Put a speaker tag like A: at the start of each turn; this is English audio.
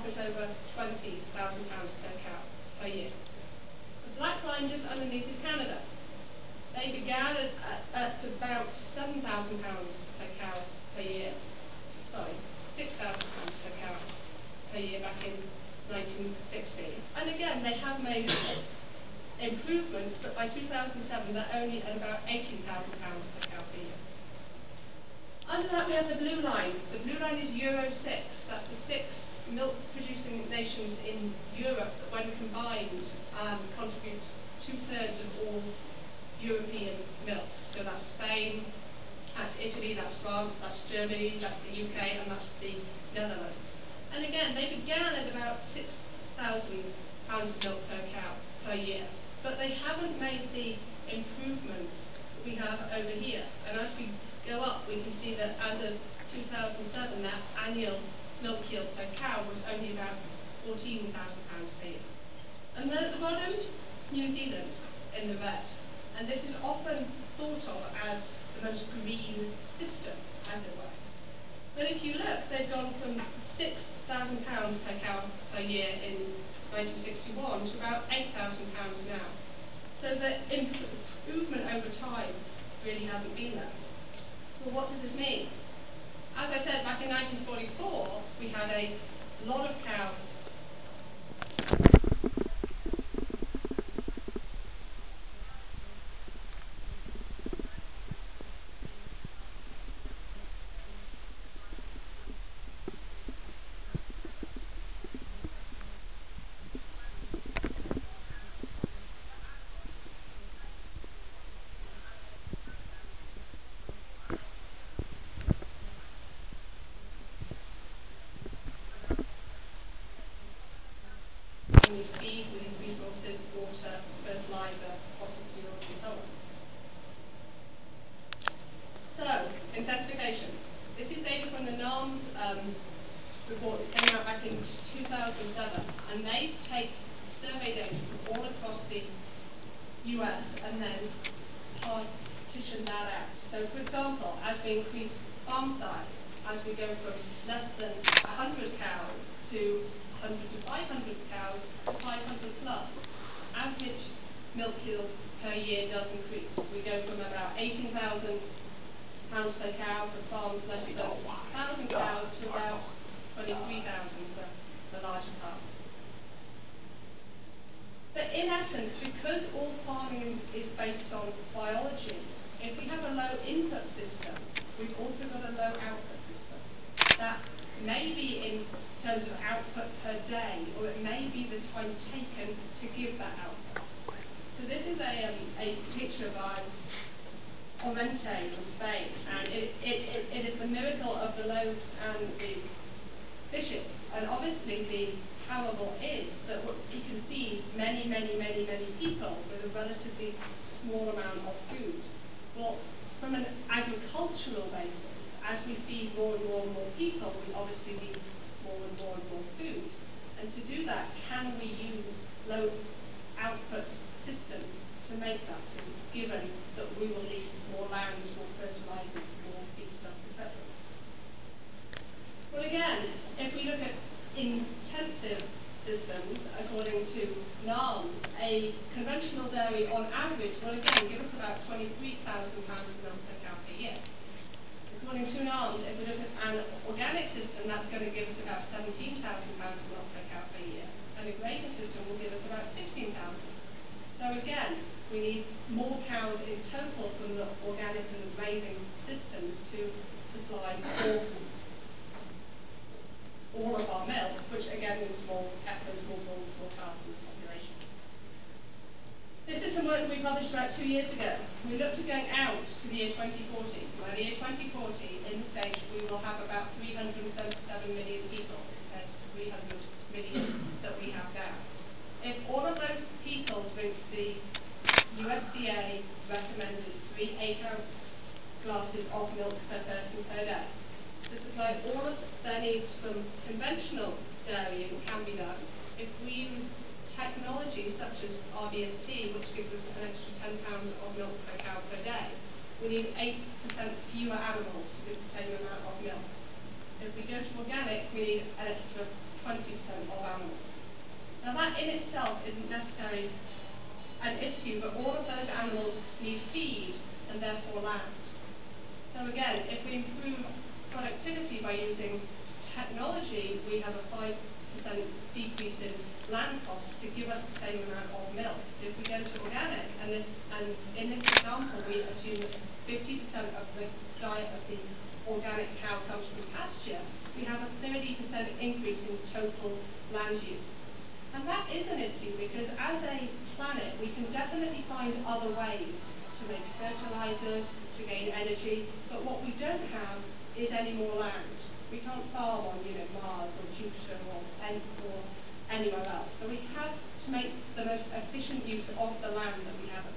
A: profit over £20,000 per cow per year. The black line just underneath is Canada. They began at about £7,000 per cow per year. Sorry, £6,000 per cow per year back in 1960. And again, they have made improvements, but by 2007 they're only at about £18,000 per cow per year. Under that we have the blue line. The blue line is Euro 6. That's the 6 milk-producing nations in Europe that, when combined, contribute 2/3 of all European milk. So that's Spain, that's Italy, that's France, that's Germany, that's the UK, and that's the Netherlands. And again, they began at about £6,000 of milk per cow per year, but they haven't made the improvements that we have over here. And as we go up, we can see that as of 2007, that annual milk yield per cow was only about £14,000 per year. And then at the bottom, New Zealand in the red. And this is often thought of as the most green system, as it were. But if you look, they've gone from £6,000 per cow per year in 1961 to about £8,000 now. So the improvement over time really hasn't been there. Well, what does this mean? As I said, back in 1944, we had a lot of cows. We need feed, we need resources, water, fertilizer, fossil fuels, and so on. So, intensification. This is data from the NARMS report that came out back in 2007, and they take survey data from all across the US and then partition that out. So, for example, as we increase farm size, as we go from less than 100 cows to 100 to 500 cows to 500 plus, average milk yield per year does increase. We go from about £18,000 per cow for farms less than 1,000 cows to about 23,000 for the larger farms. But in essence, because all farming is based on biology, if we have a low input system, we've also got a low output system. That may be in terms of output per day, or it may be the time taken to give that output. So this is a picture by Ormente from Spain, and it is the miracle of the loaves and the fishes. And obviously the parable is that you can see many people with a relatively small amount of food. Well, from an agricultural basis, as we feed more and more people, we obviously need more and more food. And to do that, can we use low output systems to make that food, given that we will need more land, more fertilizer, more feedstuff, etc. Well, again, if we look at intensive systems, according to NARMS, a conventional dairy on average will again give us about £23,000 of milk per cow per year. According to NARMS, if we look at an organic system, that's going to give us about £17,000 of milk per cow per year, and a grazing system will give us about £16,000. So again, we need more cows in total from the organic and the grazing systems to supply all of our milk, which again is small heifers, small bulls, small calves in the population. This is some work that we published about 2 years ago. We looked at going out to the year 2040. By the year 2040, in the States, we will have about 377 million people compared to 300 million that we have now. If all of those people drink the USDA recommended 3 8-ounce glasses of milk per person per day, to supply all of their needs from conventional dairying can be done. If we use technology such as RBST, which gives us an extra 10 pounds of milk per cow per day, we need 8% fewer animals to do the same amount of milk. If we go to organic, we need an extra 20% of animals. Now that in itself isn't necessarily an issue, but all of those animals need feed and therefore land. So again, if we improve productivity by using technology, we have a 5% decrease in land costs to give us the same amount of milk. If we go to organic, and in this example we assume that 50% of the diet of the organic cow comes from pasture, we have a 30% increase in total land use. And that is an issue because as a planet we can definitely find other ways to make fertilizers, to gain energy, but what we don't have is any more land. We can't farm on, Mars or Jupiter or anywhere else. So we have to make the most efficient use of the land that we have at